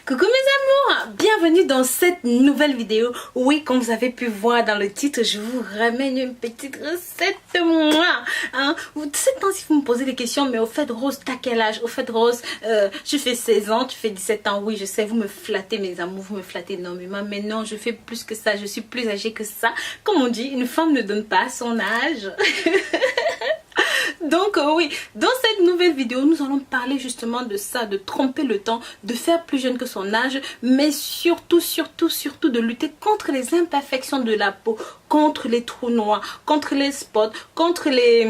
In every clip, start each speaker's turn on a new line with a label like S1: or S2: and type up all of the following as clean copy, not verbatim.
S1: Coucou mes amours, bienvenue dans cette nouvelle vidéo. Oui, comme vous avez pu voir dans le titre, je vous ramène une petite recette moi. Vous savez quand si vous me posez des questions, mais au fait Rose, t'as quel âge? Au fait Rose, tu fais 16 ans, tu fais 17 ans. Oui, je sais, vous me flattez mes amours, vous me flattez énormément. Mais non, je fais plus que ça, je suis plus âgée que ça. Comme on dit, une femme ne donne pas son âge. Donc oui, dans cette nouvelle vidéo, nous allons parler justement de ça, de tromper le temps, de faire plus jeune que son âge, mais surtout de lutter contre les imperfections de la peau, contre les trous noirs, contre les spots, contre les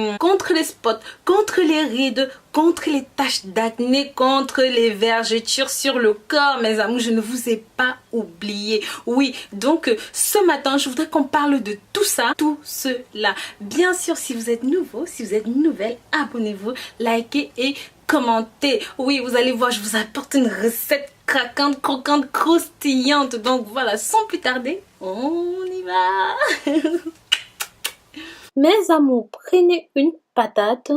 S1: rides, contre les taches d'acné, contre les vergetures sur le corps. Mes amours, je ne vous ai pas oublié. Oui, donc ce matin, je voudrais qu'on parle de tout ça, tout cela. Bien sûr, si vous êtes nouveau, si vous êtes nouvelle, abonnez-vous, likez et commentez. Oui, vous allez voir, je vous apporte une recette craquante, croquante, croustillante. Donc voilà, sans plus tarder, on y va. Mes amours, prenez une patate,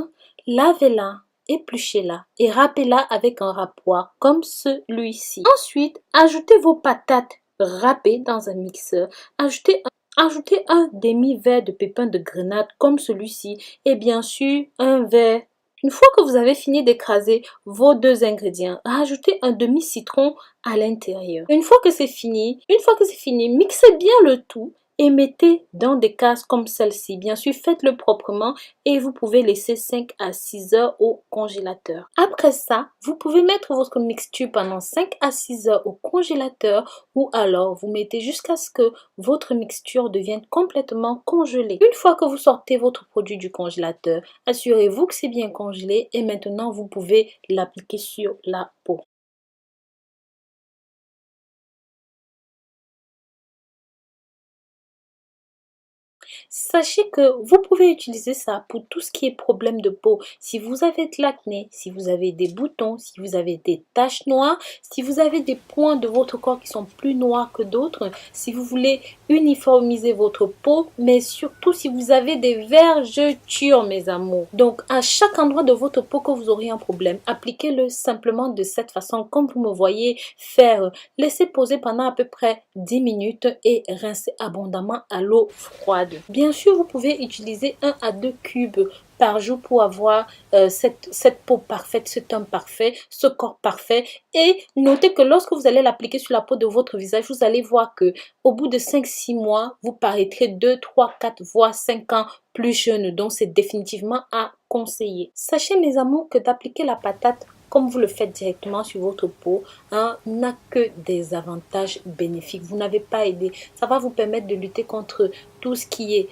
S1: lavez-la, épluchez-la et râpez-la avec un râpoir comme celui-ci. Ensuite, ajoutez vos patates râpées dans un mixeur. Ajoutez un demi-verre de pépins de grenade comme celui-ci et bien sûr un verre. Une fois que vous avez fini d'écraser vos deux ingrédients, rajoutez un demi-citron à l'intérieur. Une fois que c'est fini, mixez bien le tout et mettez dans des cases comme celle-ci. Bien sûr, faites-le proprement et vous pouvez laisser 5 à 6 heures au congélateur. Après ça, vous pouvez mettre votre mixture pendant 5 à 6 heures au congélateur ou alors vous mettez jusqu'à ce que votre mixture devienne complètement congelée. Une fois que vous sortez votre produit du congélateur, assurez-vous que c'est bien congelé et maintenant vous pouvez l'appliquer sur la peau. Sachez que vous pouvez utiliser ça pour tout ce qui est problème de peau. Si vous avez de l'acné, si vous avez des boutons, si vous avez des taches noires, si vous avez des points de votre corps qui sont plus noirs que d'autres, si vous voulez uniformiser votre peau, mais surtout si vous avez des vergetures, mes amours. Donc, à chaque endroit de votre peau que vous aurez un problème, appliquez-le simplement de cette façon, comme vous me voyez faire. Laissez poser pendant à peu près 10 minutes et rincez abondamment à l'eau froide. Bien sûr, vous pouvez utiliser 1 à 2 cubes par jour pour avoir cette peau parfaite, ce teint parfait, ce corps parfait. Et notez que lorsque vous allez l'appliquer sur la peau de votre visage, vous allez voir que au bout de 5-6 mois, vous paraîtrez 2, 3, 4, voire 5 ans plus jeune. Donc, c'est définitivement à conseiller. Sachez, mes amours, que d'appliquer la patate comme vous le faites directement sur votre peau, n'a que des avantages bénéfiques. Vous n'avez pas aidé. Ça va vous permettre de lutter contre tout ce qui est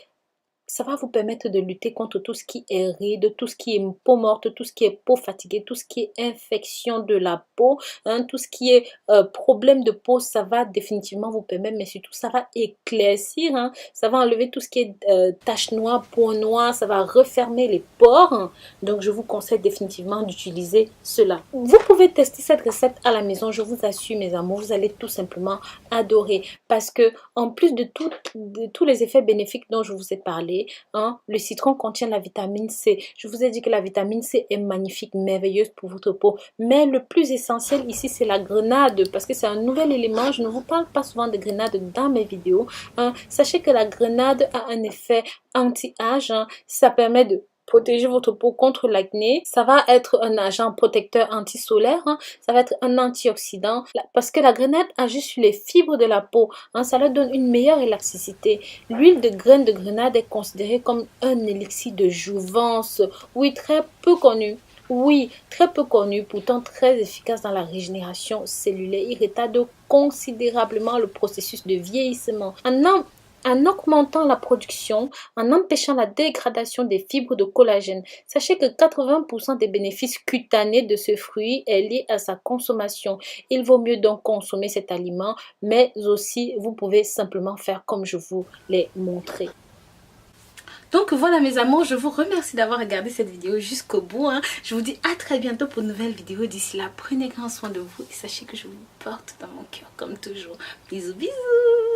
S1: ride, tout ce qui est peau morte, tout ce qui est peau fatiguée, tout ce qui est infection de la peau, tout ce qui est problème de peau, ça va définitivement vous permettre, mais surtout ça va éclaircir, ça va enlever tout ce qui est taches noires, peau noire, ça va refermer les pores. Donc je vous conseille définitivement d'utiliser cela. Vous pouvez tester cette recette à la maison, je vous assure mes amours, vous allez tout simplement adorer parce que en plus de tous les effets bénéfiques dont je vous ai parlé, le citron contient la vitamine C. Je vous ai dit que la vitamine C est magnifique, merveilleuse pour votre peau. Mais le plus essentiel ici, c'est la grenade parce que c'est un nouvel élément. Je ne vous parle pas souvent de grenade dans mes vidéos. Sachez que la grenade a un effet anti-âge. Ça permet de protéger votre peau contre l'acné. Ça va être un agent protecteur anti-solaire. Ça va être un antioxydant parce que la grenade agit sur les fibres de la peau. Ça leur donne une meilleure élasticité. L'huile de graines de grenade est considérée comme un élixir de jouvence. Oui, très peu connu. Oui, très peu connu, pourtant très efficace dans la régénération cellulaire. Il retarde considérablement le processus de vieillissement. En augmentant la production, en empêchant la dégradation des fibres de collagène. Sachez que 80% des bénéfices cutanés de ce fruit est lié à sa consommation. Il vaut mieux donc consommer cet aliment, mais aussi vous pouvez simplement faire comme je vous l'ai montré. Donc voilà mes amours, je vous remercie d'avoir regardé cette vidéo jusqu'au bout. Je vous dis à très bientôt pour une nouvelle vidéo. D'ici là, prenez grand soin de vous et sachez que je vous porte dans mon cœur comme toujours. Bisous bisous.